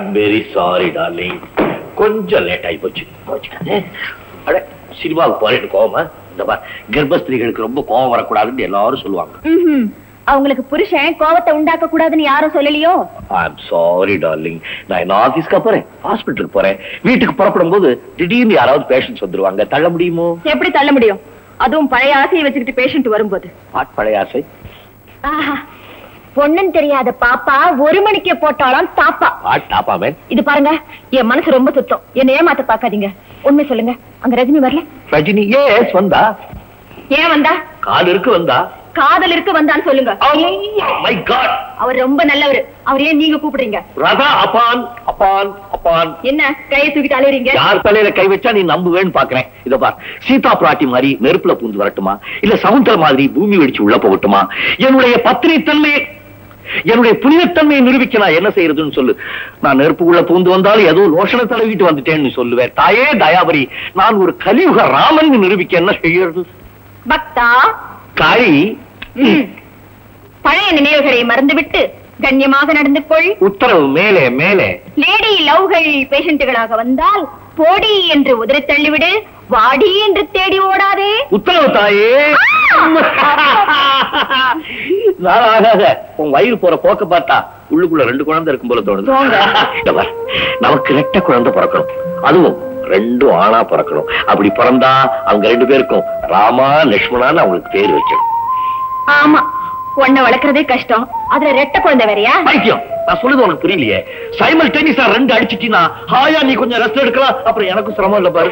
I'm very sorry, darling. கொஞ்சம் late ஆகி போச்சு. அட சினிமாவுக்கு போறேன்னு கோவமா? இந்த பார், கர்ப்பஸ்திரீகளுக்கு ரொம்ப கோவம் வரக்கூடாதுன்னு எல்லாரும் சொல்லுவாங்க. அவங்களுக்கு புருஷன் கோவத்தை உண்டாக்க கூடாதுன்னு யாரும் சொல்லலையோ? I'm sorry, darling. நான் என்ன ஆபீஸ்க்கு போறேன், ஹாஸ்பிட்டலுக்கு போறேன். வீட்டுக்கு புறப்படும் போது திடீர்னு யாராவது பேஷண்ட்ஸ் வந்துருவாங்க. தள்ள முடியுமோ? எப்படி தள்ள முடியும்? அதுவும் பழைய ஆசையை வச்சுக்கிட்டு பேஷண்ட் வரும்போது. பழைய ஆசை? பொண்ணுன்னு தெரியாத பாப்பா 1 மணிக்கே போட்டாலும் தாப்பா. இது பாருங்க, என் மனசு ரொம்ப சுத்தம். என்ன ஏமாத்த பாக்காதீங்க. உண்மை சொல்லுங்க, அங்க ரஜினி வரல? ரஜினி வந்தா. ஏன் வந்தா? காதல் இருக்கு வந்தான்னு சொல்லுங்க. அவர் ரொம்ப நல்லவர். அவர் ஏன் நீங்க கூப்பிடுறீங்க? Radha upon upon upon. என்ன கையை தூக்கிட்டு அலையறீங்க? யார் தலையில கை வச்சா நீ நம்புவேன்னு பாக்குறேன். இத பார், சீதா பிராட்டி மாதிரி நெருப்புல பூந்து வரட்டுமா, இல்ல சமுத்திர மாதிரி பூமி வெடிச்சு உள்ள போகட்டுமா? என்னுடைய பத்திரித்தன்மையை, என்னுடைய புனிதத்தன்மையை நிரூபிக்க நான் என்ன செய்யறதுன்னு சொல்லு. நான் நெருப்புக்குள்ள பூந்து வந்தாலும் ஏதோ லோஷனை தடவிட்டு வந்துட்டேன்னு சொல்லுவேன். தாயே தயாபரி, நான் ஒரு கலியுக ராமன் நிரூபிக்க என்ன செய்யறது? பக்தா காளி, பழைய நினைவுகளை மறந்துவிட்டு கண்ணியமாக நடந்து கொள். உத்தரவு மேலே மேலே. லேடி லவ்கள் பேஷண்ட்டுகளாக வந்தால் போடி என்று உதறி தள்ளிவிடு, வாடி என்று தேடி ஓடாதே. உத்தரவு தாயே. உன் வயிறு போற போக்க பார்த்தா உள்ளுக்குள்ள 2 குழந்தை இருக்கும் போல தோணுது. நமக்கு 2 குழந்தை பிறக்கணும், அதுவும் 2 ஆணா பிறக்கணும். அப்படி பிறந்தா அவங்க 2 பேருக்கும் ராமா லட்சுமணான்னு அவங்களுக்கு பேர் வைக்கணும். ஆமா, உன்னை வளர்க்கறதே கஷ்டம், அதுல 2 குழந்தை வேறையா? பைத்தியம், நான் சொல்லுது உனக்கு புரியலையே. சைமல்டேனியஸா 2 அடிச்சிட்டீனா ஹாயா நீ கொஞ்சம் ரெஸ்ட் எடுக்கலாம். அப்புறம் எனக்கும் சிரமம் இல்ல பாரு.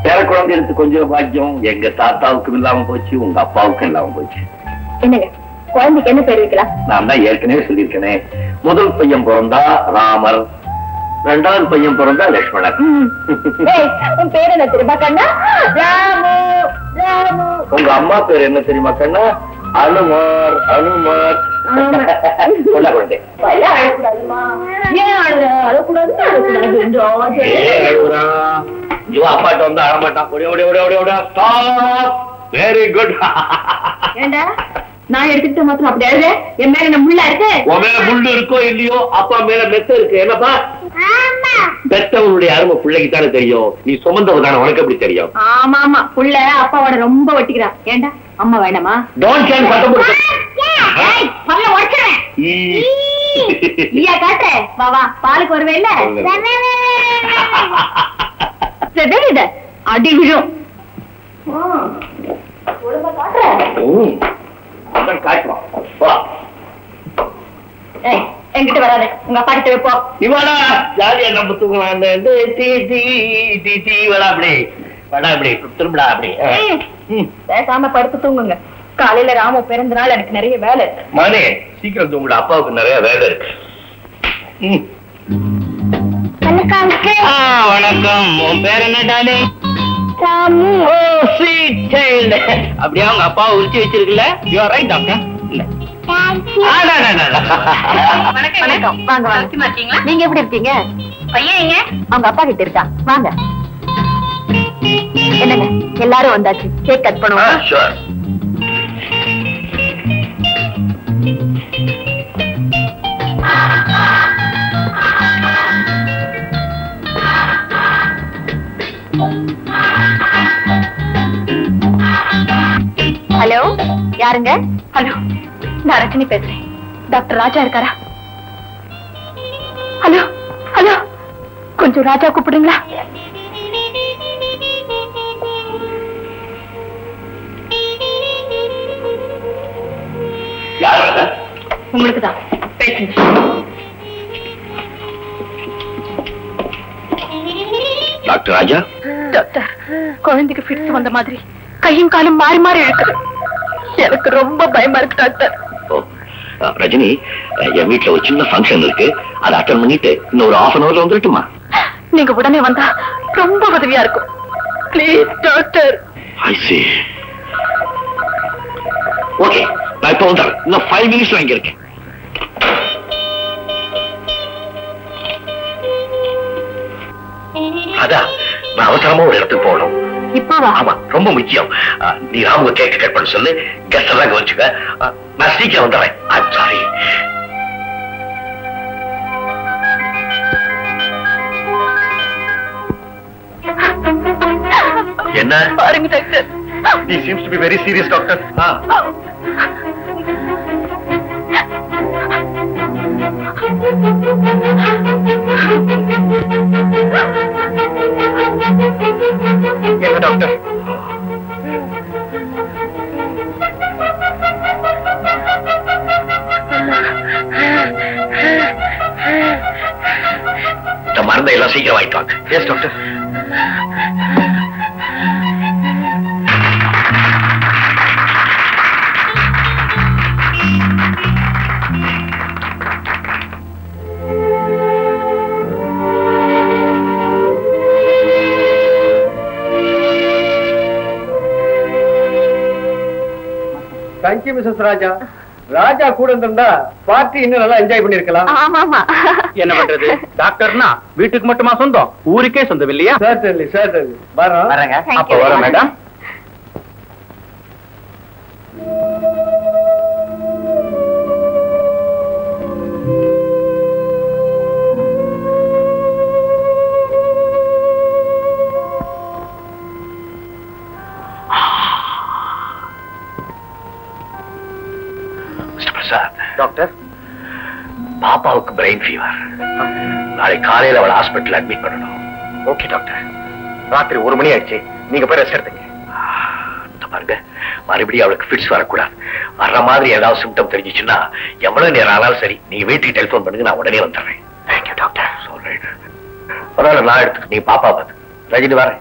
பேர குழந்தை எடுத்து கொஞ்சம் பாக்கியம் எங்க தாத்தாவுக்கும் இல்லாம போச்சு, உங்க அப்பாவுக்கும் இல்லாம போச்சு. என்னங்க குழந்தைக்கு என்ன பேர் வைக்கலாம்? நான் தான் ஏற்கனவே சொல்லியிருக்கேனே, முதல் பையன் பிறந்தா ராமர், 2வது பையன் பிறந்தா லட்சுமணன். உன் பேர் என்ன தெரியுமா கண்ணா? ராமு. ராமு. உங்க அம்மா பேர் என்ன தெரியுமா கண்ணா? அனுமார். அனுமார். குழந்தை அப்பாட்ட வந்து அழமாட்டான். Very good. நான் எடுத்துக்கிட்ட மாத்திரம் அப்படி அழுது என் மேல என்ன முள்ள இருக்கு? உன் மேல முள்ளு இருக்கோ இல்லையோ, அப்பா மேல மெத்த இருக்கு. என்னப்பா பெத்தவனுடைய அருமை பிள்ளைக்கு தானே தெரியும். நீ சுமந்தவ தானே, உனக்கு எப்படி தெரியும்? ஆமா ஆமா, புள்ள அப்பாவோட ரொம்ப ஒட்டிக்கிறான். ஏண்டா அம்மா வேணாமா? டோன்ட் கேன் சத்தம் போடு. ஏய் பல்ல உடைச்சறேன். ஈயா காட்டு. வா வா, பாலுக்கு வரவே இல்ல. சரி இது அடி விழும். ஒழுங்கா காட்டுறேன். அதான் காட்டுறோம். வா. ஏய் என்கிட்ட வராதே, உங்க அப்பா கிட்ட வைப்போ. இவடா ஜாலியா நம்ம தூங்கலாம். வடா அப்படி வடா அப்படி திரும்படா அப்படி. பேசாம படுத்து தூங்குங்க. காலையில ராமு பிறந்த நாள், எனக்கு நிறைய வேலை இருக்கு. மானே சீக்கிரம் தூங்குடா, அப்பாவுக்கு நிறைய வேலை இருக்கு. வணக்கம். உன் பேர் என்ன டாலே? ராமு. Oh sweet child. அப்படியே அவங்க அப்பாவை உரிச்சு வச்சிருக்குல்ல? You are right doctor. இல்ல வணக்கம். வாங்க வாங்க. நீங்க எப்படி இருக்கீங்க? பையன் எங்க? அவங்க அப்பா கிட்ட இருக்கா. வாங்க. என்னங்க எல்லாரும் வந்தாச்சு, கேக் கட் பண்ணுவோம். ஹலோ, யாருங்க? ஹலோ, நான் ரஜினி பேசுறேன். டாக்டர் ராஜா இருக்காரா? ஹலோ ஹலோ, கொஞ்சம் ராஜா கூப்பிடுங்களா? உங்களுக்கு தான் பேசுங்க. டாக்டர் ராஜா. டாக்டர், குழந்தைக்கு ஃபிட்ஸ் வந்த மாதிரி கையும் காலும் மாறி மாறி இழுக்குது. எனக்கு ரொம்ப பயமா இருக்கு டாக்டர். ரஜினி, என் வீட்டுல ஒரு சின்ன ஃபங்க்ஷன் இருக்கு, அதை அட்டெண்ட் பண்ணிட்டு இன்னொரு 1/2 hour வந்துட்டுமா? நீங்க உடனே வந்தா ரொம்ப உதவியா இருக்கும். Please doctor. I see. Okay, நான் இப்போ வந்துடுறேன். இன்னும் 5 minutes இங்க இருக்கேன். அதான் நான் அவசரமா ஒரு இடத்துக்கு போகணும். இப்பவா? ஆமா, ரொம்ப முக்கியம். நீ ராமுக கேக் கட் பண்ண சொல்லு, கெஸ்ட் எல்லாம் கவனிச்சுக்க. நான் சீக்கிரம் வந்துடுறேன். சாரி. என்ன பாருங்க doctor. He seems to be very serious, doctor. என்ன டாக்டர்? இந்த மருந்தை எல்லாம் சீக்கிரம் வாங்கிட்டு வாங்க. Yes doctor. தேங்க்யூ மிஸ்ஸஸ் ராஜா. ராஜா கூட இருந்தா பார்ட்டி இன்னும் நல்லா என்ஜாய் பண்ணிருக்கலாம். ஆமாமா. என்ன பண்றது, டாக்டர்னா வீட்டுக்கு மட்டுமா சொந்தம், ஊருக்கே சொந்தம் இல்லையா? Certainly certainly. வரேங்க. அப்ப வர மேடம். டாக்டர், பாப்பாவுக்கு பிரெயின் ஃபீவர். நாளை காலையில அவளை ஹாஸ்பிட்டல் அட்மிட் பண்ணணும். Okay doctor. ராத்திரி 1 மணி ஆயிடுச்சு, நீங்க போய் ரெஸ்ட் எடுத்துங்க. பாருங்க, மறுபடியும் அவளுக்கு ஃபிட்ஸ் வரக்கூடாது. வர்ற மாதிரி ஏதாவது சிம்டம் தெரிஞ்சிச்சுன்னா எவ்வளவு நேரம் ஆனாலும் சரி, நீங்க வீட்டுக்கு டெலிபோன் பண்ணுங்க, நான் உடனே வந்துடுறேன். Thank you doctor. சொல்றேன். பரவாயில்ல, நான் எடுத்துக்க, நீ பாப்பா பார்த்து. ரஜினி வரேன்.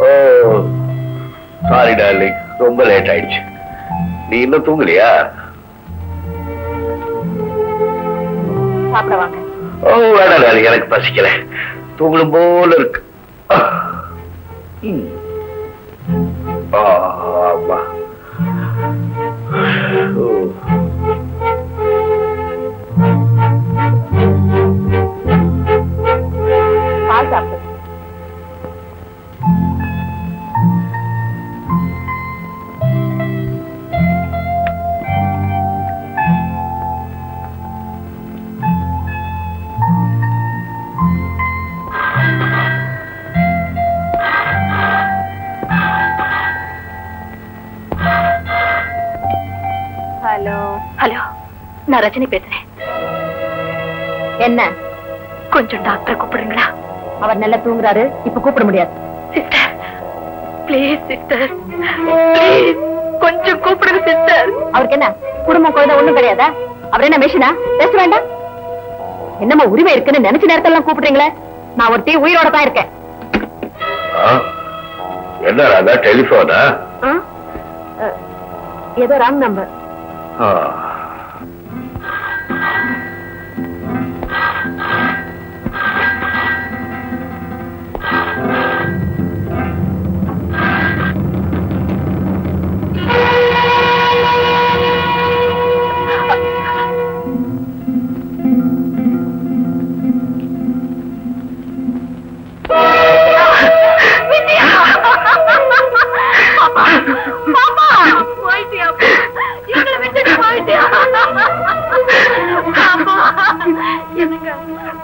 ஓ சாரி டார்லிங், ரொம்ப லேட் ஆயிடுச்சு. நீ இன்னும் தூங்கலையா? சாப்பிட வாங்க. ஓ வேணாம் டார்லிங், எனக்கு பசிக்கல. தூங்கணும் போல இருக்கு. ஆமா. பால் சாப்பிடு. ஹலோ ஹலோ, நான் ரஜினி பேசுறேன். என்ன, கொஞ்சம் டாக்டர் கூப்பிடுங்களா? அவர் நல்லா தூங்குறாரு, இப்ப கூப்பிட முடியாது. சிஸ்டர் ப்ளீஸ், சிஸ்டர் ப்ளீஸ், கொஞ்சம் கூப்பிடுங்க சிஸ்டர். அவருக்கு என்ன குடும்பம் குழந்தை ஒண்ணும் கிடையாதா? அவர் என்ன மெஷினா? பேச வேண்டாம். என்னமா உரிமை இருக்குன்னு நினைச்ச நேரத்தெல்லாம் கூப்பிடுறீங்களே? நான் ஒருத்தி உயிரோட தான் இருக்கேன். என்ன டெலிபோனா? ஏதோ ராங் நம்பர்.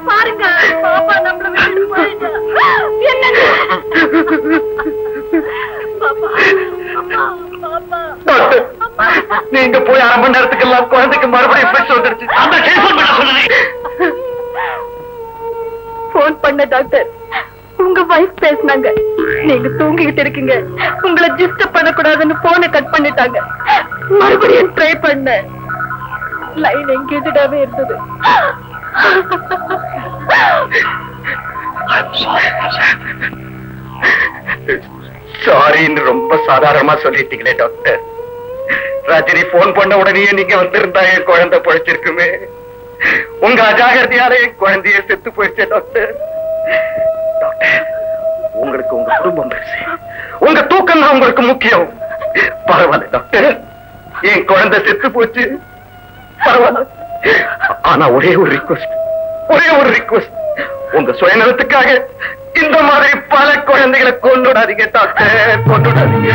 பாருங்க, பாப்பா நம்மள விட்டு போயிட்டா. நீங்க போய் 1/2 மணி நேரத்துக்கெல்லாம் குழந்தைக்கு மறுபடியும் பெட்ஸ் வந்துருச்சு. போன் பண்ண டாக்டர், உங்க வைஃப் பேசினாங்க. நீங்க தூங்கிட்டு இருக்கீங்க, உங்களை டிஸ்டர்ப் பண்ணக்கூடாதுன்னு போனை கட் பண்ணிட்டாங்க. மறுபடியும் ட்ரை பண்ண, லைன் எங்கேஜாவே இருந்தது. சாரின்னு ரொம்ப சாதாரணமா சொல்லிட்டீங்களே டாக்டர். ரஜினி போன் பண்ண உடனே நீங்க வந்திருந்தா என் குழந்தை பழிச்சிருக்குமே. உங்க அஜாகிரதையால என் குழந்தைய செத்து போயிடுச்சு டாக்டர். டாக்டர், உங்களுக்கு உங்க குடும்பம் பெருசு, உங்க தூக்கம் தான் உங்களுக்கு முக்கியம். பரவாயில்ல டாக்டர், என் குழந்தை செத்து போச்சு, பரவாயில்ல. ஆனா ஒரே ஒரு ரிக்வெஸ்ட், உங்க சுயநலத்துக்காக இந்த மாதிரி பல குழந்தைகளை கொண்டுடாதீங்க டாக்டர், கொண்டுடாதீங்க.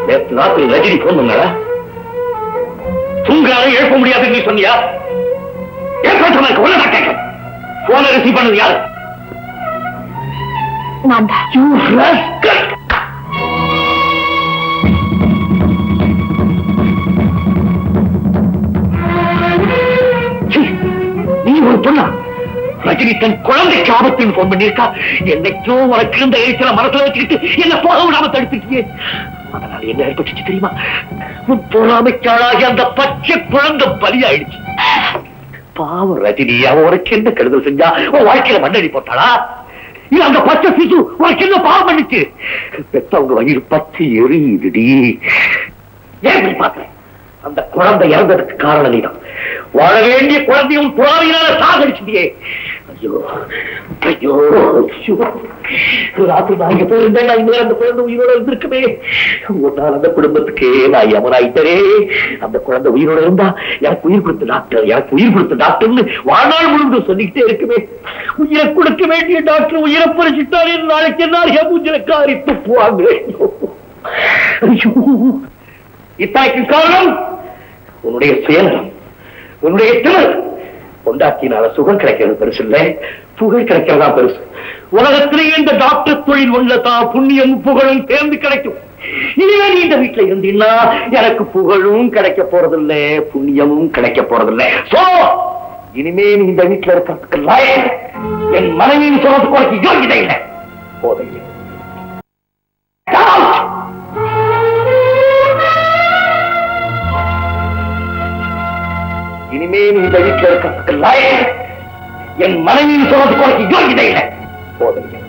நேற்று ராத்திரி ரஜினி போன் பண்ணா தூங்காத எழுப்ப முடியாது நீ சொன்னியா? போன ரிசீவ் பண்ணது யாரு? நான் தான். நீ ஒரு பொண்ணா? ரஜினி தன் குழந்தைக்கு ஆபத்துன்னு போன் பண்ணிருக்கா. என்னைக்கோ உனக்கு இருந்த எழுச்சில மனசுல வச்சுக்கிட்டு என்ன போக விடாம தடுத்துட்டியே. அதனால என்ன ஏற்பட்டுச்சு தெரியுமா? பொறாமைக்காளாகி அந்த பச்சை குழந்தை பலியாயிடுச்சு. பாவம் ரஜினி, அவன் உனக்கு என்ன கெடுதல் செஞ்சா? உன் வாழ்க்கையில மண்ணடி போட்டாளா? இல்ல அந்த பச்சை சிசு உனக்கு என்ன பாவம் பண்ணிச்சு? பெத்தவங்க வயிறு பச்சை எரியுதுடி. ஏன் பார்த்த? அந்த குழந்தை இறந்ததுக்கு காரணம் நீதான். வாழ வேண்டிய குழந்தையும் புறாவினால சாகடிச்சுட்டியே. ஐயோ ஐயோ ஐயோ, ராத்திரி நான் இங்க போயிருந்தேன், நான் இனிமேல் அந்த குழந்தை உயிரோட இருந்திருக்குமே. ஒரு நாள் அந்த குடும்பத்துக்கே நான் யமனாயிட்டே. அந்த குழந்தை உயிரோட இருந்தா எனக்கு உயிர் கொடுத்த டாக்டர், எனக்கு உயிர் கொடுத்த டாக்டர்னு வாழ்நாள் முழுவதும் சொல்லிக்கிட்டே இருக்குமே. உயிரை கொடுக்க வேண்டிய டாக்டர் உயிரை பறிச்சுட்டாரு. நாளைக்கு என்ன மூஞ்சில காரி துப்புவாங்க. இத்தாய்க்கு காரணம் உன்னுடைய சுயநலம், உன்னுடைய திமிர். கொண்டாட்டினால சுகம் கிடைக்கிறது பெருசு இல்ல, புகழ் கிடைக்கிறதா பெருசு. உலகத்திலேயே இந்த டாக்டர் தொழில் உள்ளதா புண்ணியம் புகழும் சேர்ந்து கிடைக்கும். இனிமே நீ இந்த வீட்டுல இருந்தீங்கன்னா எனக்கு புகழும் கிடைக்க போறதில்லை, புண்ணியமும் கிடைக்க போறதில்லை. சோ இனிமே நீ இந்த வீட்டுல இருக்கிறதுக்கு லாயக். என் மனைவியின் சொல்றதுக்கு உனக்கு யோகிதை இல்லை. போதையில்லை. இனிமே நீ இந்த வீட்டில் இருக்கிறதுக்கு லாயக். என் மனைவியின் சொல்றதுக்கு உனக்கு யோகிதை இல்லை. போதையில்லை.